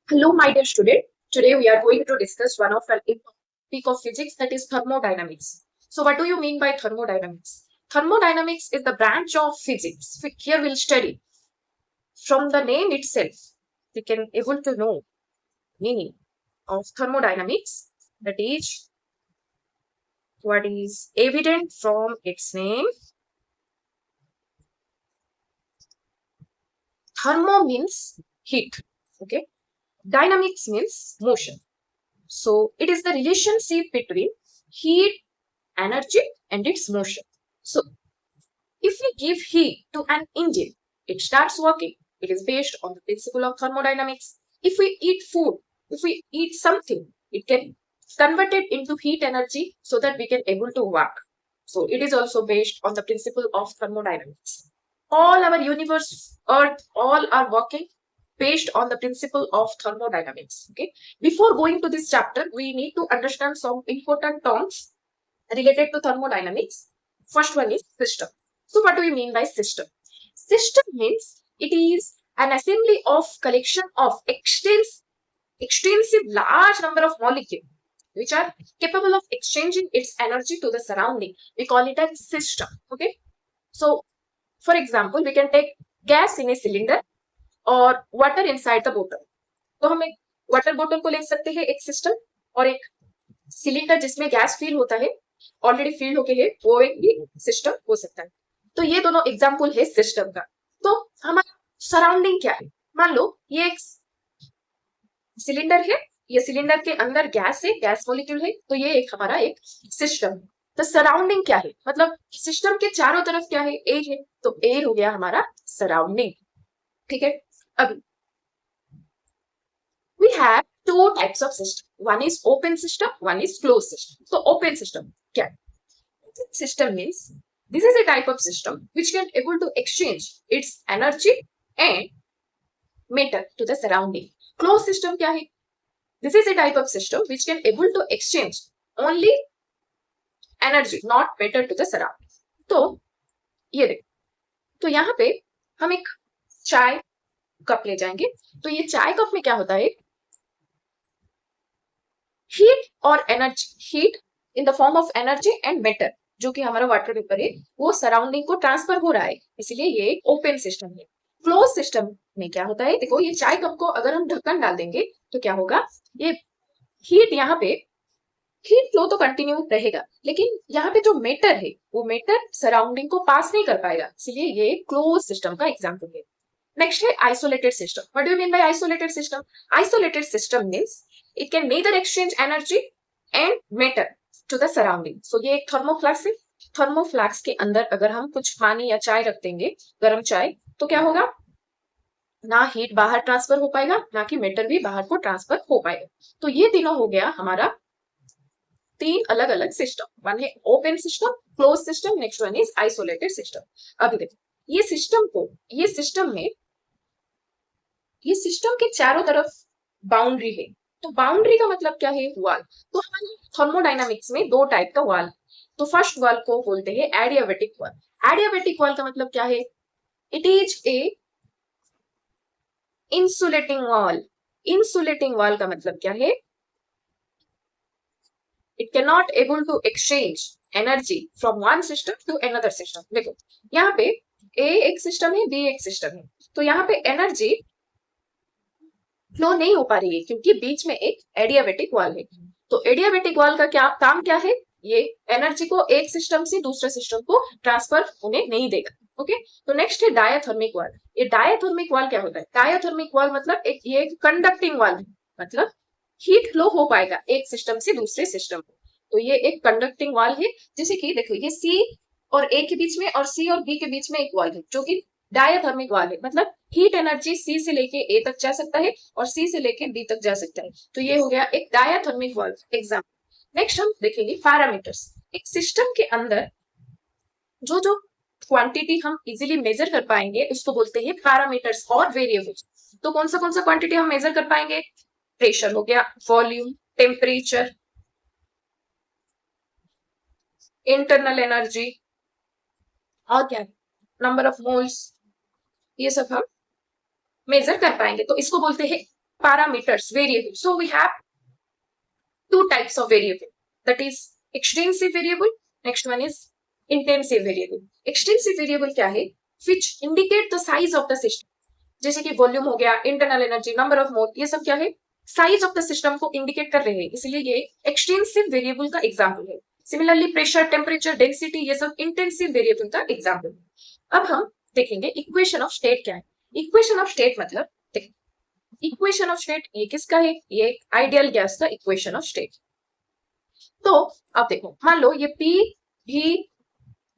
Hello, my dear student. Today we are going to discuss one of an important topic of physics, that is thermodynamics. So, what do you mean by thermodynamics? Thermodynamics is the branch of physics. Here we'll study from the name itself. We can able to know meaning of thermodynamics. That is what is evident from its name. Thermo means heat. Okay. Dynamics means motion. So it is the relationship between heat, energy, and its motion. So if we give heat to an engine, it starts working. It is based on the principle of thermodynamics. If we eat food, if we eat something, it can convert it into heat energy so that we can able to work. So it is also based on the principle of thermodynamics. All our universe, Earth, all are working based on the principle of thermodynamics. Okay. Before going to this chapter, we need to understand some important terms related to thermodynamics. First one is system. So what do we mean by system? System means it is an assembly of collection of extensive large number of molecules which are capable of exchanging its energy to the surrounding. We call it a system. Okay. So for example, we can take gas in a cylinder और water inside the बोतल. तो हम एक water बोतल को ले सकते हैं एक सिस्टम, और एक सिलेंडर जिसमें गैस फिल होता है, ऑलरेडी फिल होके है, वो एक भी सिस्टम हो सकता है. तो ये दोनों एग्जांपल है सिस्टम का. तो हमारा सराउंडिंग क्या है? मान लो ये एक सिलेंडर है, ये सिलेंडर के अंदर गैस है, गैस मॉलिक्यूल है, तो ये एक हमारा एक सिस्टम है. तो सराउंडिंग क्या है? मतलब सिस्टम के चारों तरफ क्या है? एयर है, तो एयर हो गया हमारा सराउंडिंग. ठीक है. अब we have two types of system. One is open system, one is closed system. So open system क्या? Open system means this is a type of system which can able to exchange its energy and matter to the surrounding. Closed system क्या है? This is a type of system which can able to exchange only energy, not matter to the surrounding. तो ये देखो, तो यहाँ पे हम एक चाय कप ले जाएंगे. तो ये चाय कप में क्या होता है? हीट और energy, heat in the form of energy and matter, जो कि हमारा वाटर वेपर है, वो सराउंडिंग को ट्रांसफर हो रहा है, इसलिए ये एक ओपन सिस्टम है. क्लोज सिस्टम में क्या होता है? देखो, ये चाय कप को अगर हम ढक्कन डाल देंगे तो क्या होगा? ये हीट यहाँ पे हीट फ्लो तो कंटिन्यू रहेगा, लेकिन यहाँ पे जो मेटर है वो मेटर सराउंडिंग को पास नहीं कर पाएगा, इसलिए ये क्लोज सिस्टम का एग्जाम्पल है. नेक्स्ट है isolated system. What do you mean by isolated system? Isolated system means it can neither exchange energy and matter to the surrounding. So ये एक थर्मोफ्लास्क है. थर्मोफ्लास्क के अंदर अगर हम कुछ पानी या चाय रख देंगे, गर्म चाय, तो क्या होगा? ना हीट बाहर ट्रांसफर हो पाएगा, ना कि मेटर भी बाहर को ट्रांसफर हो पाएगा. तो ये तीनों हो गया हमारा तीन अलग अलग सिस्टम. वन है open system, close system, next one is isolated system. अभी देखो, ये सिस्टम को, ये सिस्टम में, ये सिस्टम के चारों तरफ बाउंड्री है. तो बाउंड्री का मतलब क्या है? वॉल. तो हमारे थर्मोडायनामिक्स में दो टाइप का वॉल. तो फर्स्ट वॉल को बोलते हैं एडियाबेटिक वॉल. एडियाबेटिक वॉल का मतलब क्या है? It is a insulating wall. Insulating wall का मतलब क्या है? It can not able to exchange energy from one system to another system. देखो, यहाँ पे ए एक सिस्टम है, बी एक सिस्टम है, तो यहाँ पे एनर्जी फ्लो नहीं हो पा रही है क्योंकि बीच में एक एडियाबेटिक वॉल है. तो एडियाबेटिक वॉल का क्या काम क्या है? ये एनर्जी को एक सिस्टम से दूसरे सिस्टम को ट्रांसफर होने नहीं देगा. ओके. तो नेक्स्ट है डायाथर्मिक वॉल. ये डायाथर्मिक वॉल क्या होता है? डायाथर्मिक वॉल मतलब ये एक कंडक्टिंग वॉल है, मतलब हीट फ्लो हो पाएगा एक सिस्टम से दूसरे सिस्टम को. तो ये एक कंडक्टिंग वॉल है. जैसे कि देखो, ये सी और ए के बीच में और सी और बी के बीच में एक वॉल है जो कि डायाथर्मिक वॉल है. मतलब हीट एनर्जी सी से लेके ए तक जा सकता है और सी से लेके बी तक जा सकता है. तो ये हो गया एक डायाथर्मिक वॉल एग्जाम्पल. नेक्स्ट हम देखेंगे पैरामीटर्स. एक सिस्टम के अंदर जो जो क्वांटिटी हम इजीली मेजर कर पाएंगे उसको बोलते हैं पैरामीटर्स और वेरिएबल्स. तो कौन सा क्वांटिटी हम मेजर कर पाएंगे? प्रेशर हो गया, वॉल्यूम, टेम्परेचर, इंटरनल एनर्जी, और क्या, नंबर ऑफ मोल्स, ये सब हम मेजर कर पाएंगे. तो इसको बोलते हैं parameters variable. So we have two types of variable, that is extensive variable, next one is intensive variable. Extensive variable क्या है? Which indicate the size of the system. जैसे कि वॉल्यूम हो गया, internal energy, number of mole, ये सब क्या है? साइज ऑफ द सिस्टम को इंडिकेट कर रहे हैं, इसलिए ये एक्सटेंसिव वेरिएबल का एग्जांपल है. सिमिलरली प्रेशर, टेम्परेचर, डेंसिटी, ये सब इंटेंसिव वेरिएबल का एग्जांपल है. अब हम देखेंगे इक्वेशन ऑफ स्टेट क्या है. इक्वेशन ऑफ स्टेट मतलब इक्वेशन ऑफ स्टेट ये किसका है? ये आइडियल गैस का इक्वेशन ऑफ स्टेट. तो अब देखो, मान लो ये पी भी,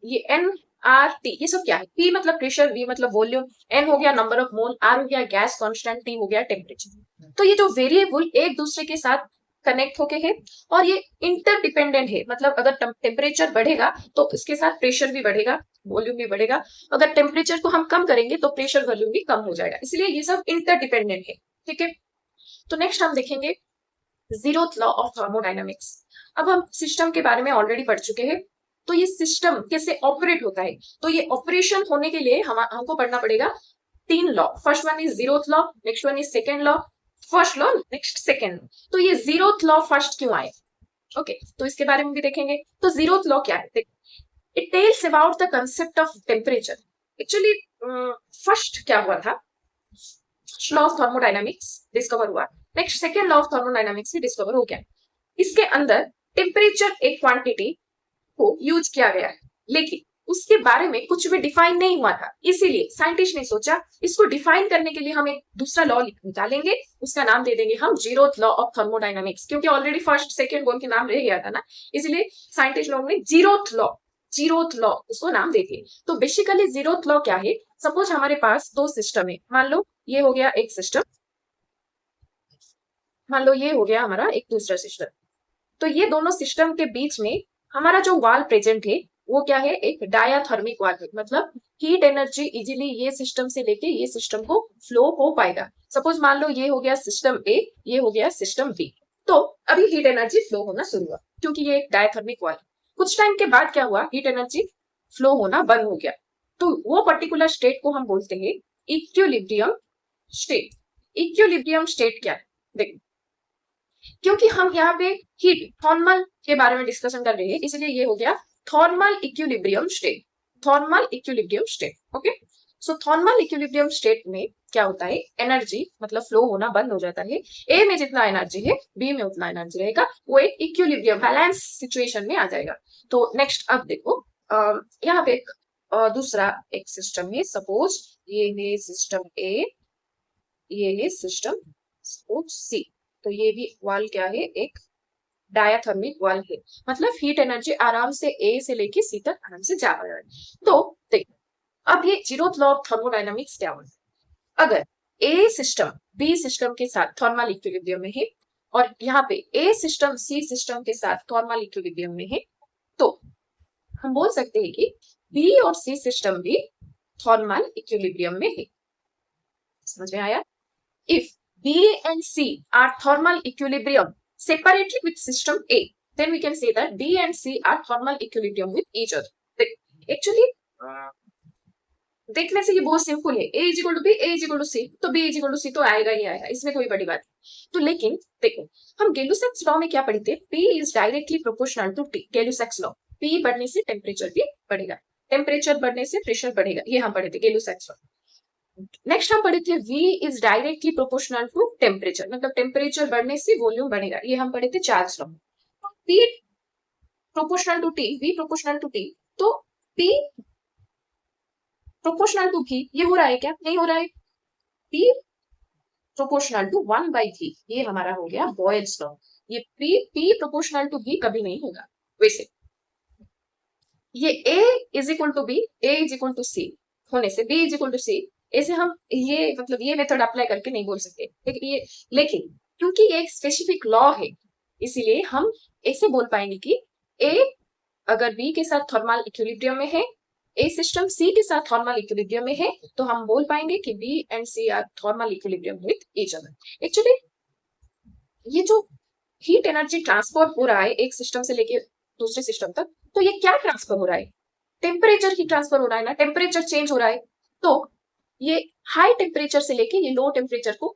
ये एन आर टी, ये सब क्या है? पी मतलब प्रेशर, वी मतलब वॉल्यूम, एन हो गया नंबर ऑफ मोल, आर हो गया गैस कांस्टेंट, टी हो गया टेम्परेचर. तो ये जो वेरिएबल एक दूसरे के साथ कनेक्ट होके है और ये इंटरडिपेंडेंट है. मतलब अगर टेम्परेचर बढ़ेगा तो इसके साथ प्रेशर भी बढ़ेगा, वॉल्यूम भी बढ़ेगा. अगर टेम्परेचर को हम कम करेंगे तो प्रेशर वॉल्यूम भी कम हो जाएगा. इसलिए ये सब इंटरडिपेंडेंट है. ठीक है. तो नेक्स्ट हम देखेंगे जीरोथ लॉ ऑफ थर्मोडायनामिक्स. अब हम सिस्टम के बारे में ऑलरेडी पढ़ चुके हैं. तो ये सिस्टम कैसे ऑपरेट होता है, तो ये ऑपरेशन होने के लिए हमको पढ़ना पड़ेगा तीन law. First one is zeroth law, next one is second law, first law, next second. तो ये जीरोथ लॉ फर्स्ट क्यों आए? ओके, तो इसके बारे में भी देखेंगे. तो जीरोथ लॉ क्या है? It tells about the concept of temperature. Actually first क्या हुआ था? लॉ ऑफ थर्मोडायनामिक्स डिस्कवर हुआ, next second law of thermodynamics भी डिस्कवर हो गया. इसके अंदर टेम्परेचर एक क्वांटिटी को यूज किया गया है, लेकिन उसके बारे में कुछ भी डिफाइन नहीं हुआ था. इसीलिए साइंटिस्ट ने सोचा इसको डिफाइन करने के लिए हम एक दूसरा लॉ निकालेंगे, उसका नाम दे देंगे हम जीरोथ लॉ ऑफ थर्मोडायनामिक्स. क्योंकि ऑलरेडी फर्स्ट सेकेंड बोल के नाम रह गया था ना, इसलिए साइंटिस्ट लोगों ने जीरोथ लॉ उसको नाम दे दिए. तो बेसिकली जीरोथ लॉ क्या है? सपोज हमारे पास दो सिस्टम है. मान लो ये हो गया एक सिस्टम, मान लो ये हो गया हमारा एक दूसरा सिस्टम. तो ये दोनों सिस्टम के बीच में हमारा जो वाल प्रेजेंट है वो क्या है? एक डायाथर्मिक वाल है. मतलब हीट एनर्जी इजीली ये सिस्टम से लेके ये सिस्टम को फ्लो हो पाएगा. सपोज मान लो ये हो गया सिस्टम ए, ये हो गया सिस्टम बी. तो अभी हीट एनर्जी फ्लो होना शुरू हुआ क्योंकि ये एक डायाथर्मिक वाल. कुछ टाइम के बाद क्या हुआ? हीट एनर्जी फ्लो होना बंद हो गया. तो वो पर्टिकुलर स्टेट को हम बोलते हैं इक्विलिब्रियम स्टेट. इक्विलिब्रियम स्टेट क्या है? देखो, क्योंकि हम यहाँ पे हीट थर्मल के बारे में डिस्कशन कर रहे हैं, इसलिए ये हो गया thermal equilibrium state. Thermal equilibrium state. Okay. So thermal equilibrium state में क्या होता है? एनर्जी मतलब फ्लो होना बंद हो जाता है. ए में जितना एनर्जी है बी में उतना एनर्जी रहेगा. वो एक इक्विलिब्रियम बैलेंस सिचुएशन में आ जाएगा. तो नेक्स्ट अब देखो, यहाँ पे एक दूसरा एक सिस्टम है. सपोज ये है सिस्टम ए, ये है सिस्टम सपोज सी. तो ये भी वाल क्या है? एक डायाथर्मिक वाल है. मतलब हीट एनर्जी आराम से ए से लेके सी तक आराम से जा रहा है. तो देखो, अब ये जीरोथ लॉ ऑफ थर्मोडायनामिक्स क्या होता है? अगर ए सिस्टम बी सिस्टम के साथ थर्मल इक्विलिब्रियम में है और यहाँ पे ए सिस्टम सी सिस्टम के साथ थर्मल इक्विलिब्रियम में है, तो हम बोल सकते हैं कि बी और सी सिस्टम भी थर्मल इक्विलिब्रियम में है. समझ में आया? If B and C are thermal equilibrium separately with system A, then we can say that B and C are thermal equilibrium with each other. Actually, देखने से ये बहुत सिंपल है. A is equal to B, A is equal to C, तो B is equal to C तो आएगा ही आएगा, इसमें कोई बड़ी बात नहीं. तो लेकिन देखो, हम गैलुसैक्स लॉ में क्या पढ़े थे? P is directly proportional to T. Gay Lussac's law, P बढ़ने से टेम्परेचर भी बढ़ेगा, टेम्परेचर बढ़ने से प्रेशर बढ़ेगा, ये हम पढ़े थे गैलुसैक्स लॉ. नेक्स्ट हम पढ़े थे V is directly proportional to temperature. मतलब टेम्परेचर बढ़ने से वॉल्यूम बढ़ेगा, ये हम पढ़े थे Charles law. P proportional to T, V proportional to T. तो P प्रोपोर्शनल टू V ये हो रहा है क्या? नहीं हो रहा है. P प्रोपोर्शनल टू 1/V, ये हमारा हो गया बॉयल्स लॉ. ये P प्रोपोर्शनल टू V कभी नहीं होगा. वैसे ये A is equal to B, A is equal to C होने से B is equal to C, ऐसे हम ये मतलब ये मेथड अप्लाई करके नहीं बोल सकते. लेकिन क्योंकि ये एक स्पेसिफिक लॉ है, इसीलिए हम ऐसे बोल पाएंगे कि ए अगर बी के साथ थर्मल इक्विलिब्रियम में है, ए सिस्टम सी के साथ थर्मल इक्विलिब्रियम में है, तो हम बोल पाएंगे कि B and C are thermal equilibrium with each other. Actually ये जो हीट एनर्जी ट्रांसफर हो रहा है एक सिस्टम से लेके दूसरे सिस्टम तक, तो ये क्या ट्रांसफर हो रहा है? टेम्परेचर ही ट्रांसफर हो रहा है ना, टेम्परेचर चेंज हो रहा है. तो ये हाई टेम्परेचर से लेके ये लो टेम्परेचर को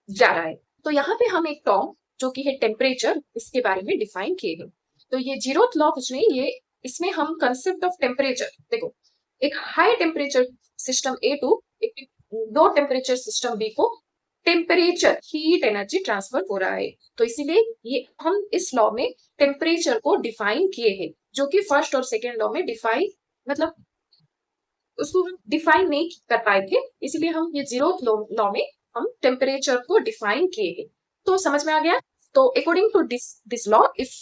जा रहा है. तो यहाँ पे हम एक टर्म जो कि है टेम्परेचर, इसके बारे में डिफाइन किए हैं। तो ये जीरोथ लॉ कुछ नहीं, ये इसमें हम कंसेप्ट ऑफ टेम्परेचर देखो, एक high temperature system A to एक लो टेम्परेचर सिस्टम बी को टेम्परेचर हीट एनर्जी ट्रांसफर हो रहा है। तो इसीलिए ये हम इस लॉ में टेम्परेचर को डिफाइन किए हैं, जो कि फर्स्ट और सेकेंड लॉ में डिफाइन मतलब उसको हम डिफाइन नहीं कर पाए थे, इसलिए हम ये जीरोथ लॉ में हम टेम्परेचर को डिफाइन किए हैं। तो समझ में आ गया। तो according to this law, if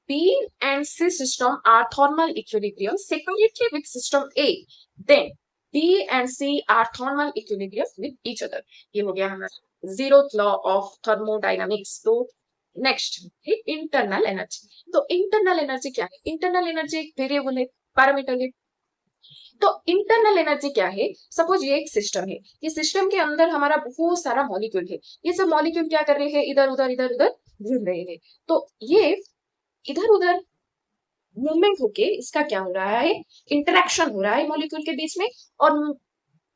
B and C system are thermal equilibrium separately with system A, then B and C are thermal equilibrium with each other. ये हो गया हमारा zeroth law of thermodynamics। तो नेक्स्ट इंटरनल एनर्जी। तो internal energy क्या है? Internal energy एक variable है, पैरामीटर है। तो इंटरनल एनर्जी क्या है? सपोज ये एक सिस्टम है, ये सिस्टम के अंदर हमारा बहुत सारा मॉलिक्यूल है, ये सब मॉलिक्यूल क्या कर रहे हैं? इधर उधर इधर उधर घूम रहे हैं। तो ये इधर उधर मूवमेंट होके इसका क्या हो रहा है? इंटरेक्शन हो रहा है मॉलिक्यूल के बीच में, और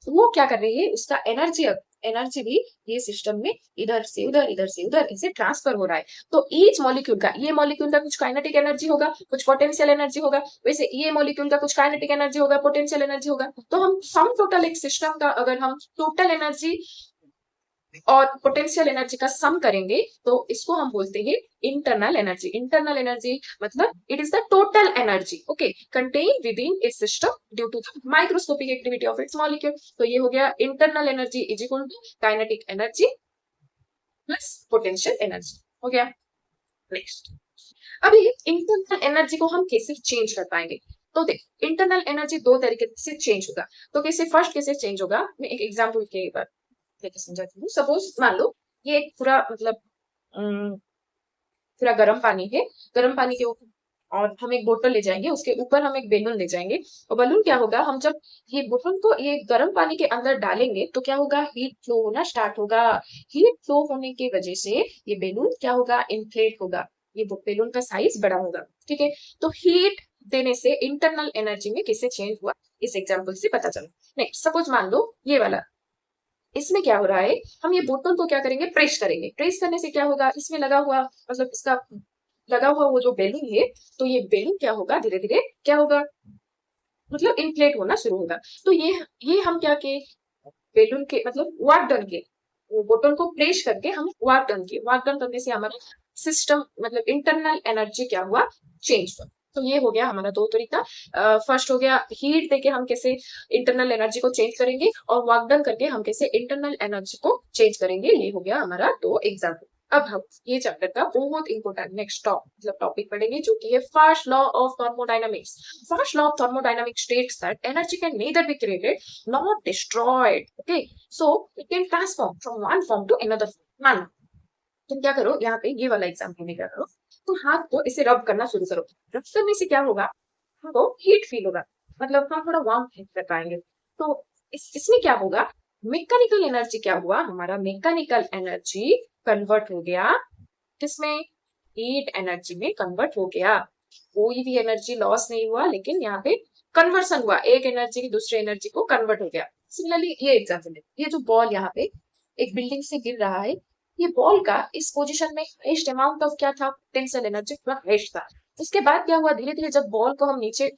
वो क्या कर रही है? उसका एनर्जी एनर्जी भी ये सिस्टम में इधर से उधर ऐसे ट्रांसफर हो रहा है। तो ईच मॉलिक्यूल का, ये मॉलिक्यूल का कुछ काइनेटिक एनर्जी होगा, कुछ पोटेंशियल एनर्जी होगा, वैसे ये मॉलिक्यूल का कुछ काइनेटिक एनर्जी होगा, पोटेंशियल एनर्जी होगा। तो हम सम टोटल एक सिस्टम का अगर हम टोटल एनर्जी और पोटेंशियल एनर्जी का सम करेंगे तो इसको हम बोलते हैं इंटरनल एनर्जी। इंटरनल एनर्जी मतलब it is the total energy okay contain within a system due to the microscopic activity of its molecule. तो ये हो गया internal energy is equal to kinetic energy plus potential energy. हो गया। Next, अभी internal energy को हम कैसे चेंज कर पाएंगे? तो देख, इंटरनल एनर्जी दो तरीके से चेंज होगा। तो कैसे, फर्स्ट कैसे चेंज होगा, मैं एक एग्जांपल के बाद लेके समझाती हूँ। सपोज मान लो ये एक पूरा मतलब पूरा गर्म पानी है, गर्म पानी के ऊपर और हम एक बोतल ले जाएंगे, उसके ऊपर हम एक बैलून ले जाएंगे, और बैलून क्या होगा, हम जब ये बोतल को ये गर्म पानी के अंदर डालेंगे तो क्या होगा? हीट फ्लो होना स्टार्ट होगा। हीट फ्लो होने की वजह से ये बैलून क्या होगा? इन्फ्लेट होगा, ये बैलून का साइज बड़ा होगा। ठीक है, तो हीट देने से इंटरनल एनर्जी में कैसे चेंज हुआ, इस एग्जाम्पल से पता चला। नेक्स्ट, सपोज मान लो ये वाला, इसमें क्या हो रहा है, हम ये बोतल को क्या करेंगे? प्रेस करेंगे। प्रेस करने से क्या होगा? इसमें लगा हुआ मतलब इसका लगा हुआ वो जो बैलून है, तो ये बैलून क्या होगा? धीरे धीरे क्या होगा? मतलब इन्फ्लेट होना शुरू होगा। तो ये हम क्या के बैलून के मतलब वर्क डन के, बोतल को प्रेस करके हम वर्क डन के, वर्क डन करने से हमारा सिस्टम मतलब इंटरनल एनर्जी क्या हुआ? चेंज हुआ। तो ये हो गया हमारा दो तरीका। फर्स्ट हो गया हीट देके हम कैसे इंटरनल एनर्जी को चेंज करेंगे, और वर्क डन करके हम कैसे इंटरनल एनर्जी को चेंज करेंगे। ये हो गया हमारा दो एग्जाम्पल। अब हम ये चैप्टर का बहुत इंपोर्टेंट नेक्स्ट मतलब टॉपिक पढ़ेंगे, जो कि है first law of thermodynamics. First law of thermodynamics states that energy can neither be created nor destroyed. Okay, so it can transform from one form to another form. मान लो तुम क्या करो, यहाँ पे ये वाला एग्जाम्पल में क्या करो, तुम हाथ को इसे रब करना शुरू करो। रब करने से क्या होगा? हमको हीट फील होगा, मतलब हम थोड़ा वार्म फील कर पाएंगे। तो इसमें क्या होगा? मैकेनिकल एनर्जी क्या हुआ? हमारा मैकेनिकल एनर्जी कन्वर्ट हो गया किसमें? हीट एनर्जी में कन्वर्ट हो गया। कोई भी एनर्जी लॉस नहीं हुआ, लेकिन यहाँ पे कन्वर्सन हुआ, एक एनर्जी की दूसरे एनर्जी को कन्वर्ट हो गया। सिमिलरली ये एग्जाम्पल है, ये जो बॉल यहाँ पे एक बिल्डिंग से गिर रहा है, ये बॉल का इस पोजीशन में हाईएस्ट अमाउंट ऑफ क्या था? पोटेंशियल एनर्जी हाईएस्ट था। उसके बाद क्या हुआ? धीरे धीरे जब बॉल को हम नीचे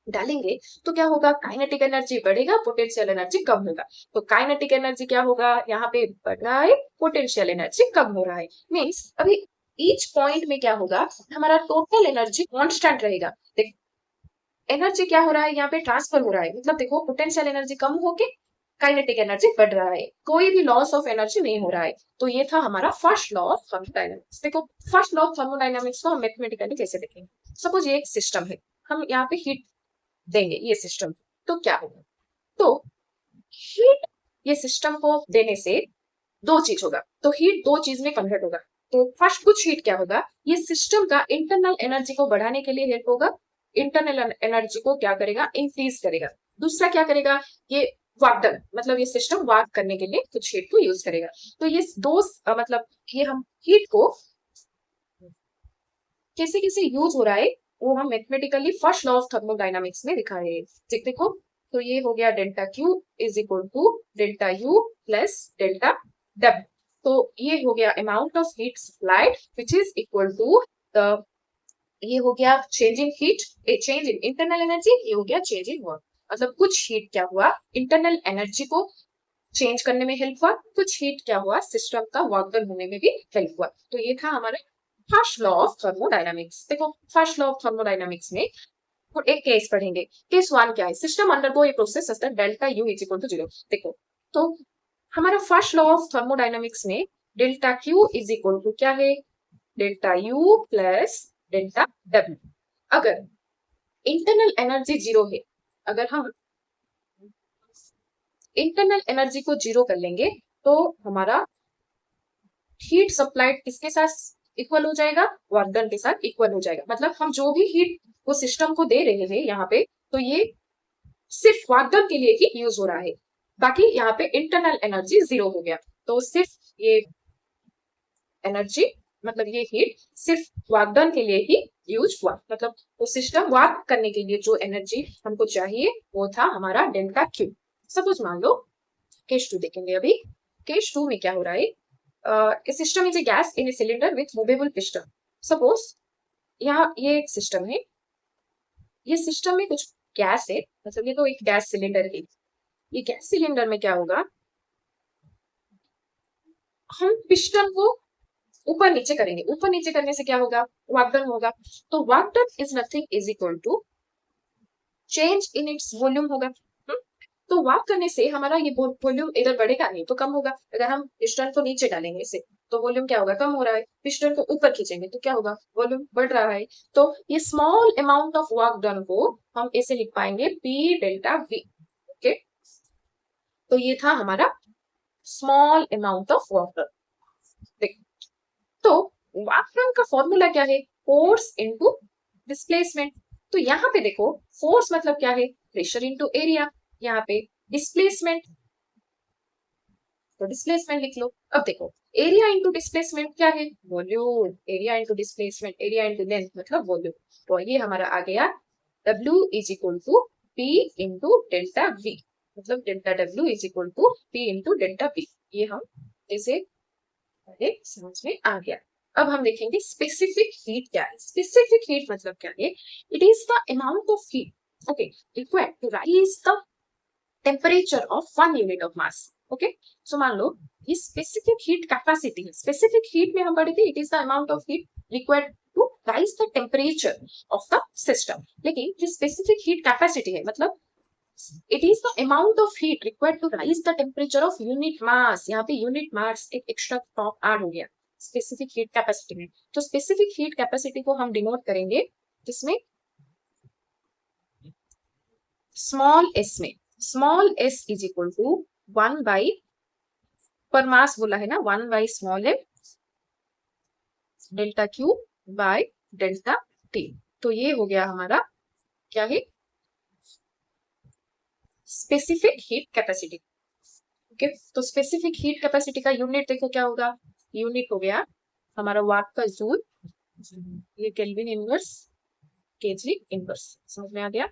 डालेंगे तो क्या होगा? काइनेटिक एनर्जी बढ़ेगा, पोटेंशियल एनर्जी कम होगा। तो काइनेटिक एनर्जी क्या होगा? यहाँ पे बढ़ रहा है, पोटेंशियल एनर्जी कम हो रहा है। मीन्स अभी ईच पॉइंट में क्या होगा? हमारा टोटल एनर्जी कांस्टेंट रहेगा। देख, एनर्जी क्या हो रहा है? यहाँ पे ट्रांसफर हो रहा है, मतलब देखो पोटेंशियल एनर्जी कम होके काइनेटिक एनर्जी बढ़ रहा है, कोई भी लॉस ऑफ एनर्जी नहीं हो रहा है। तो ये था हमारा फर्स्ट लॉ ऑफ थर्मोडायनामिक्स। देखो फर्स्ट लॉ ऑफ थर्मोडायनामिक्स को हम मैथमेटिकली कैसे देखेंगे। सपोज ये एक सिस्टम है, हम यहाँ पे हीट देंगे ये सिस्टम, तो क्या होगा? तो हीट ये सिस्टम को देने से दो चीज होगा, तो हीट दो चीज में कन्वर्ट होगा। तो फर्स्ट कुछ हीट क्या होगा? ये सिस्टम का इंटरनल एनर्जी को बढ़ाने के लिए हेल्प होगा, इंटरनल एनर्जी को क्या करेगा? इंक्रीज करेगा। दूसरा क्या करेगा? ये वर्क डन मतलब ये सिस्टम वर्क करने के लिए कुछ हीट को यूज करेगा। तो ये दो मतलब ये हम हीट को कैसे कैसे यूज हो रहा है वो हम mathematically first law of thermodynamics में दिखाए हैं। देखो, तो ये हो गया delta Q is equal to delta U plus delta W. तो ये हो गया amount of heat supplied which is equal to the, ये हो गया change in heat, change in internal energy, ये हो गया चेंज इन वर्क। मतलब कुछ हीट क्या हुआ, इंटरनल एनर्जी को चेंज करने में हेल्प हुआ, कुछ हीट क्या हुआ, सिस्टम का वर्क डन होने में भी हेल्प हुआ। तो ये था हमारा फर्स्ट लॉ ऑफ थर्मोडायनामिक्स। देखो फर्स्ट लॉ ऑफ थर्मोडायनामिक्स में और एक केस पढ़ेंगे। केस 1 क्या है, system undergo a process such that delta U is equal to 0। देखो तो हमारा फर्स्ट लॉ ऑफ थर्मोडायनामिक्स में delta Q is equal to क्या है, delta U plus delta W. अगर इंटरनल एनर्जी जीरो है, अगर हम इंटरनल एनर्जी को जीरो कर लेंगे तो हमारा हीट सप्लाइड किसके साथ इक्वल हो जाएगा, वर्क डन के साथ इक्वल हो जाएगा। मतलब हम जो भी हीट वो सिस्टम को दे रहे हैं यहाँ पे, तो ये सिर्फ वर्क डन के लिए ही यूज हो रहा है, बाकी यहाँ पे इंटरनल एनर्जी जीरो हो गया। तो सिर्फ ये एनर्जी, मतलब ये हीट सिर्फ वर्क डन के लिए ही यूज हुआ। मतलब तो सिस्टम वर्क करने के लिए जो एनर्जी हमको चाहिए वो था हमारा डेल्टा क्यू। सपोज मान लो केस 2 देखेंगे अभी। केस 2 में क्या हो रहा है, a system is a gas in a cylinder with movable piston. Suppose यहाँ ये एक सिस्टम है, ये सिस्टम में कुछ गैस है, मतलब ये तो एक गैस सिलेंडर है। ये गैस सिलेंडर में क्या होगा, हम पिस्टन को ऊपर नीचे करेंगे, ऊपर नीचे करने से क्या होगा, वर्क डन होगा। तो work done is nothing is equal to change in its volume होगा। तो वर्क करने से हमारा ये वॉल्यूम इधर बढ़ेगा नहीं तो कम होगा। अगर हम पिस्टन को नीचे डालेंगे इसे तो वॉल्यूम क्या होगा, कम हो रहा है। पिस्टन को ऊपर खींचेंगे तो क्या होगा, वॉल्यूम बढ़ रहा है। तो ये small amount of work done को हम ऐसे लिख पाएंगे P डेल्टा V। ओके, तो ये था हमारा small amount of work done. देखो तो वर्क डन का फॉर्मूला क्या है, फोर्स इनटू डिस्प्लेसमेंट। तो यहाँ पे देखो फोर्स मतलब क्या है, प्रेशर इनटू एरिया। यहाँ पे डिस्प्लेसमेंट, तो डिस्प्लेसमेंट लिख लो। अब देखो एरिया इंटू डिस्प्लेसमेंट क्या है, volume. Area into displacement, area into length मतलब वॉल्यूम। तो ये हमारा आ गया W is equal to P into delta V। मतलब delta W is equal to P into delta V। ये हम इसे समझ में आ गया। अब हम देखेंगे स्पेसिफिक हीट क्या है। स्पेसिफिक हीट मतलब क्या है, it is the amount of heat okay required to raise the temperature of 1 unit of mass. Okay, so मान लो ये स्पेसिफिक हीट कैपेसिटी है। स्पेसिफिक हीट में हम पढ़े थे it is the amount of heat required to raise the temperature of the system. लेकिन ये स्पेसिफिक हीट कैपेसिटी है, मतलब it is the amount of heat required to raise the temperature of unit mass. यहाँ पे unit mass एक extra top add हो गया specific heat capacity में। तो स्पेसिफिक हीट कैपेसिटी को हम डिनोट करेंगे किसमें, स्मॉल एस में। Small S is equal to 1 by, पर मास बोला है ना, 1 by small M delta Q by delta T. तो ये हो गया हमारा क्या है, स्पेसिफिक हीट कैपेसिटी। ओके, तो स्पेसिफिक हीट कैपेसिटी का यूनिट देखो क्या होगा, यूनिट हो गया हमारा वाट का जूल, ये केल्विन इनवर्स, केजी इनवर्स। समझ में आ गया।